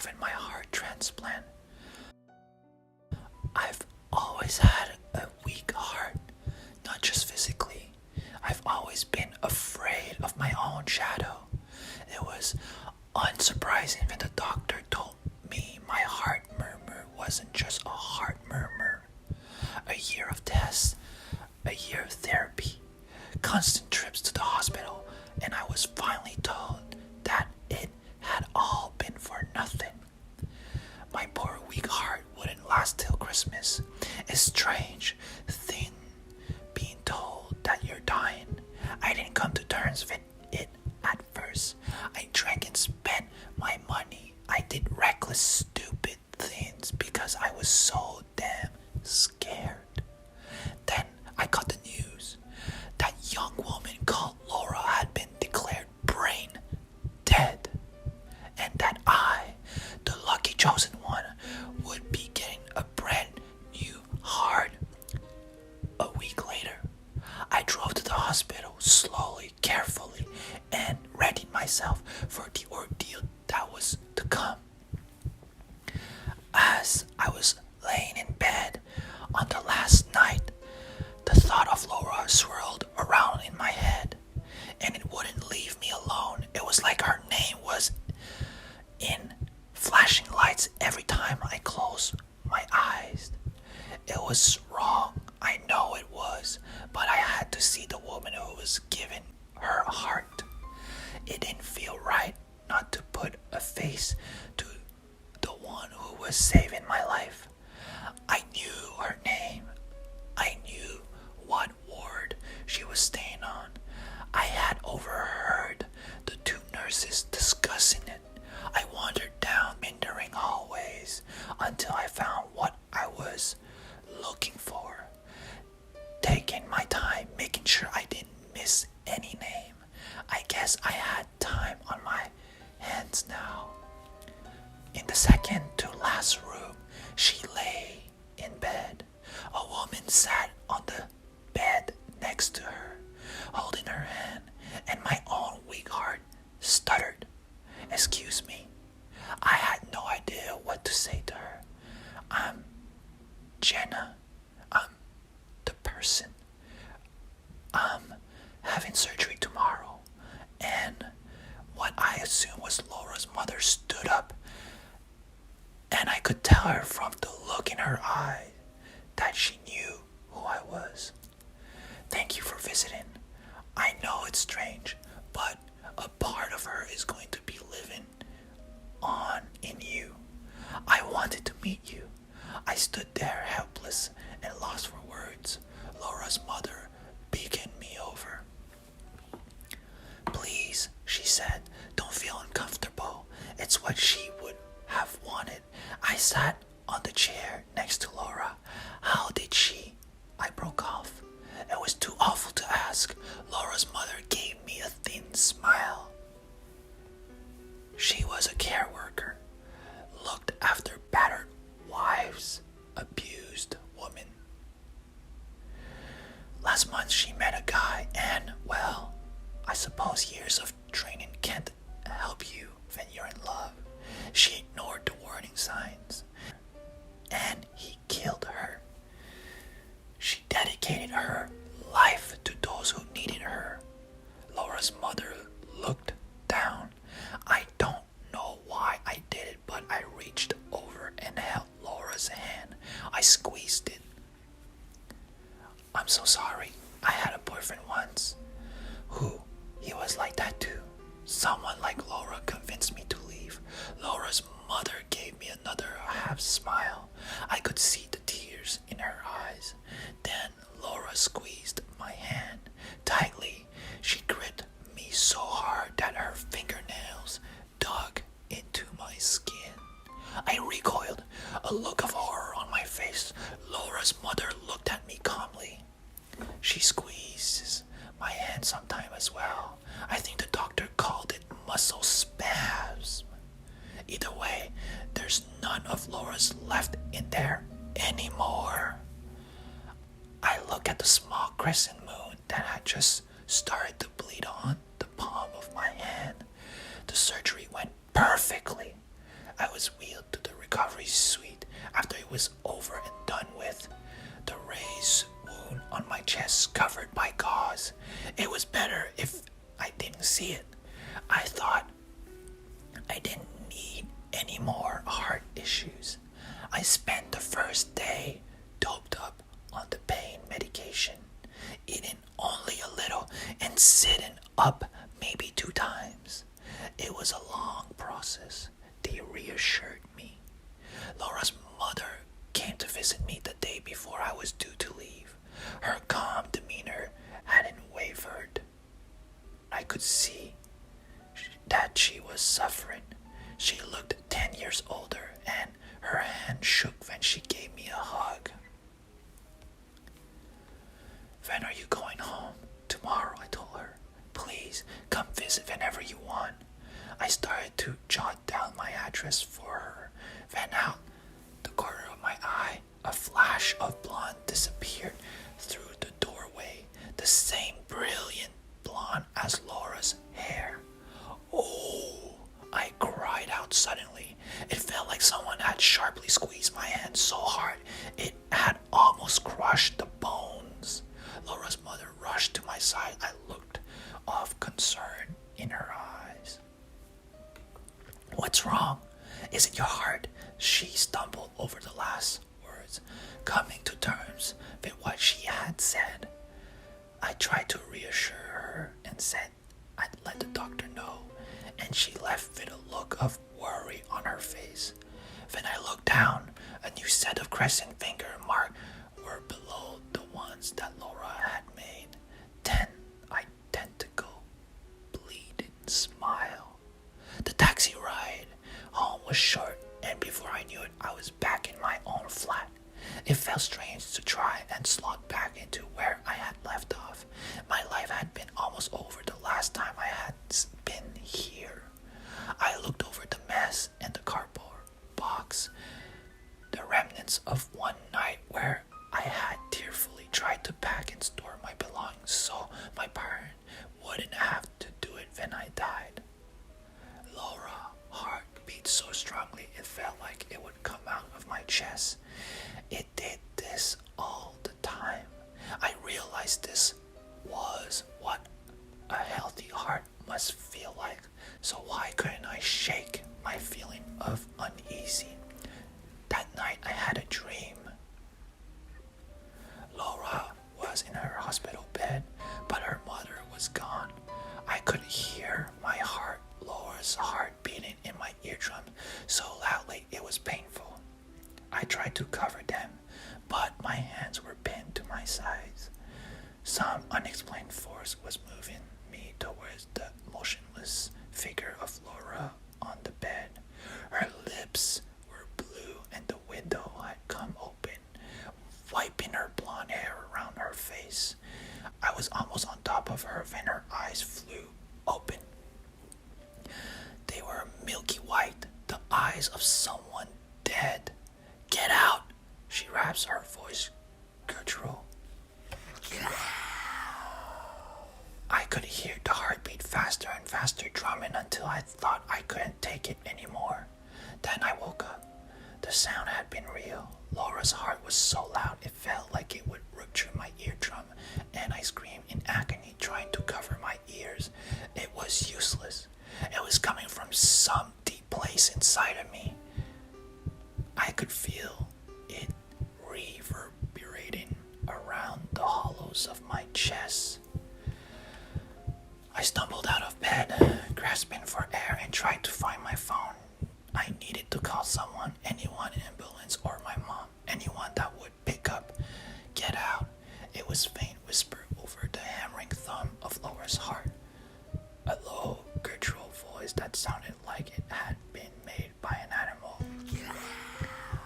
having my heart transplant. I've always had a weak heart, not just physically. I've always been afraid of my own shadow. It was unsurprising when the doctor told me my heart murmur wasn't just a heart murmur. A year of tests, a year of therapy, constant trips to the hospital, and I was finally told that it had all been for nothing. My poor weak heart wouldn't last till Christmas. It's strange thing being told that you're dying. I didn't come to terms with it at first. I drank and spent my money. I did reckless, stupid things because I was so damn scared. Then I got the news. That young woman called Laura had been declared brain dead. And that I, the lucky chosen one, would be getting a brand new heart. A week later, I drove to the hospital slowly, carefully, and readied myself for the ordeal that was to come. As I was laying in bed on the last night, the thought of Laura swirled around in my head, and it wouldn't leave me alone. It was like her name was in flashing lights every time I closed my eyes. It was wrong, I know it was, but I had to see the woman who was giving her heart. It didn't feel right not to put a face to the one who was saving my life. I knew her name. I knew what ward she was staying on. I had overheard the two nurses discussing it. I wandered down meandering hallways until I found what I was looking for. Taking my time, making sure I didn't miss any name. I guess I had time on my hands now. In the second to last room, she lay in bed. A woman sat on the bed next to her, holding her hand, and my own weak heart stuttered. Excuse me. I had no idea what to say to her. I'm Jenna. I'm the person. I'm having surgery tomorrow. And what I assumed was Laura's mother stood up, and I could tell her from the look in her eye that she knew who I was. Thank you for visiting. I know it's strange, but a part of her is going to be living on in you. I wanted to meet you. I stood there helpless and lost for words. Laura's mother beckoned me over. Please, she said, don't feel uncomfortable. It's what she would have wanted. I sat on the chair next to Laura. How did she? I broke off. It was too awful to ask. Laura's mother gave me a thin smile. She was a care worker, looked after battered wives, abused women. Last month she met a guy and, well, I suppose years of training can't help you when you're in love. She ignored the warning signs, and he killed her. She dedicated her life to those who needed her. Laura's mother looked down. I don't know why I did it, but I reached over and held Laura's hand. I squeezed it. I'm so sorry. I had a boyfriend once. He was like that too. Someone like Laura convinced me to leave. Laura's mother gave me another half smile. I could see the tears in her eyes. Then Laura squeezed my hand tightly. She gripped me so hard that her fingernails dug into my skin. I recoiled, a look of horror on my face. Laura's mother looked at me calmly. She squeezes my hand sometime as well. I think the doctor called it muscle spasm. Either way, there's none of Laura's left in there anymore. I look at the small crescent moon that had just started to bleed on the palm of my hand. The surgery went perfectly. I was wheeled to the recovery suite after it was over and done with. The raised wound on my chest covered by gauze. It was better if I didn't see it. I thought I didn't need any more heart issues. I spent the first day doped up on the pain medication, eating only a little and sitting up maybe 2 times. It was a long process, they reassured me. Laura's mother came to visit me the day before I was due to leave. Her calm demeanor hadn't wavered. I could see that she was suffering. She looked 10 years older and her hand shook when she gave me a hug. "When are you going home?" "Tomorrow," I told her. "Please come visit whenever you want." I started to jot down my address for her. When out the corner of my eye, a flash of blonde disappeared through the doorway, the same brilliant blonde as Laura's hair. "Oh!" I cried out suddenly. It felt like someone had sharply squeezed my hand so hard it had almost crushed the bones. Laura's mother rushed to my side. I looked of concern in her eyes. "What's wrong? Is it your heart?" She stumbled over the last words, coming to terms with what she had said. I tried to reassure her and said I'd let the doctor know, and she left with a look of worry on her face. When I looked down, a new set of crescent finger marks were below the ones that Laura had made. 10 identical bleeding smile. The taxi ride home was short, and before I knew it, I was back in my own flat. It felt strange to try and slot back into where I had left off. My life had been almost over the last time I had been here. I looked over the mess in the cardboard box, the remnants of one night where I had tearfully tried to pack and store my belongings so my parent wouldn't have to do it when I died. Laura's heart beat so strongly it felt like it would come out of my chest. It did this all the time. I realized this was what a healthy heart must feel like, so why couldn't I shake my feeling of uneasy? That night I had a dream. Laura was in her hospital bed, but her mother was gone. I could hear Laura's heart beating in my eardrum so loudly it was painful. I tried to cover them, but my hands were pinned to my sides. Some unexplained force was moving me towards the motionless figure of Laura on the bed. Her lips were blue and the window had come open, wiping her blonde hair around her face. I was almost on top of her when her eyes flew open. They were milky white, the eyes of someone dead. "Get out!" She raps, her voice guttural. I could hear the heartbeat faster and faster drumming until I thought I couldn't take it anymore. Then I woke up. The sound had been real. Laura's heart was so loud it felt like it would rupture my eardrum, and I screamed in agony, trying to cover my ears. It was useless. It was coming from some deep place inside of me. I could feel it reverberating around the hollows of my chest. I stumbled out of bed, grasping for air, and tried to find my phone. I needed to call someone, anyone, an ambulance or my mom, anyone that would pick up. "Get out." It was faint whisper over the hammering thumb of Laura's heart. A low, guttural voice that sounded like it had been made by an animal.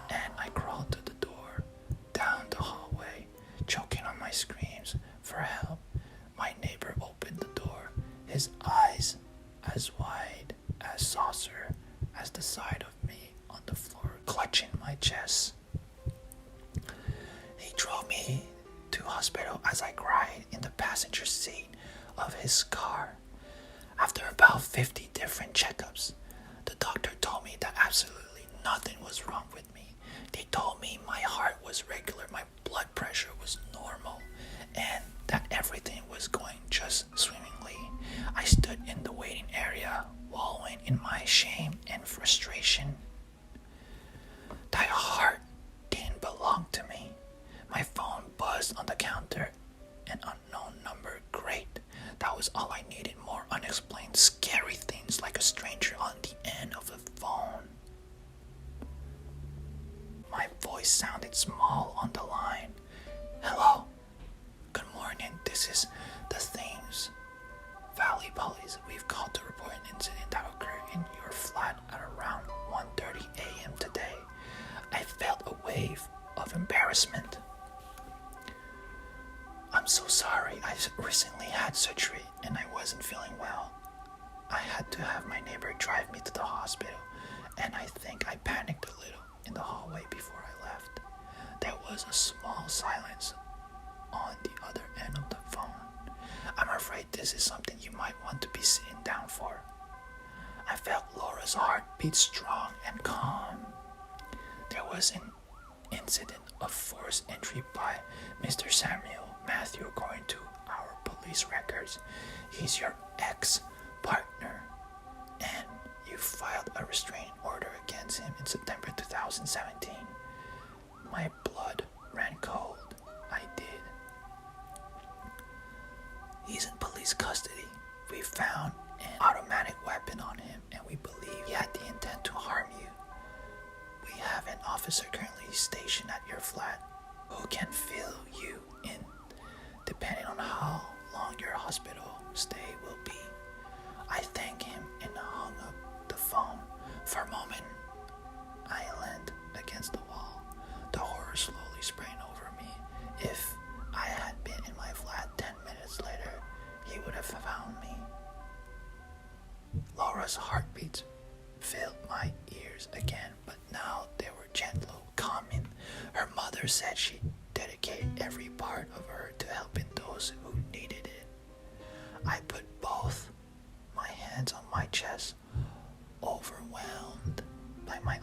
And I crawled to the door, down the hallway, choking on my screams for help. My neighbor opened the door, his eyes as wide as saucer as the side of me on the floor, clutching my chest. He drove me to hospital as I cried in the passenger seat of his car. After about 50 different checkups, the The doctor told me that absolutely nothing was wrong with me. They told me my heart was regular, my blood pressure was normal, and that everything was going just swimmingly. I stood in the waiting area, wallowing in my shame and frustration. That heart didn't belong to me. My phone buzzed on the counter. An unknown number, great. That was all I needed, more unexplained, scary things like a stranger on the end of the phone. My voice sounded small on the line. Hello. Good morning. This is the Thames Valley Police. We've called to report an incident that occurred in your flat at around 1:30 a.m. today. I felt a wave of embarrassment. I'm so sorry. I recently had surgery and I wasn't feeling well. I had to have my neighbor drive me to the hospital, and I think I panicked a little in the hallway before I left. There was a small silence on the other end of the phone. I'm afraid this is something you might want to be sitting down for. I felt Laura's heart beat strong and calm. There was an incident of forced entry by Mr. Samuel Matthew according to our police records. He's your ex-partner, and you filed a restraining order against him in September 2017. My blood ran cold. I did. He's in police custody. We found an automatic weapon on him, and we believe he had the intent to harm you. We have an officer currently stationed at your flat who can fill you in depending on how long your hospital stay will be. I thank him and hung up the phone. For a moment, I leaned against the wall, the horror slowly spraying over me. If I had been in my flat 10 minutes later, he would have found me. Laura's heartbeats filled my ears again, but now they were gentle, calming. Her mother said she'd dedicate every part of her to helping those who needed it. I put both my hands on my chest, overwhelmed by my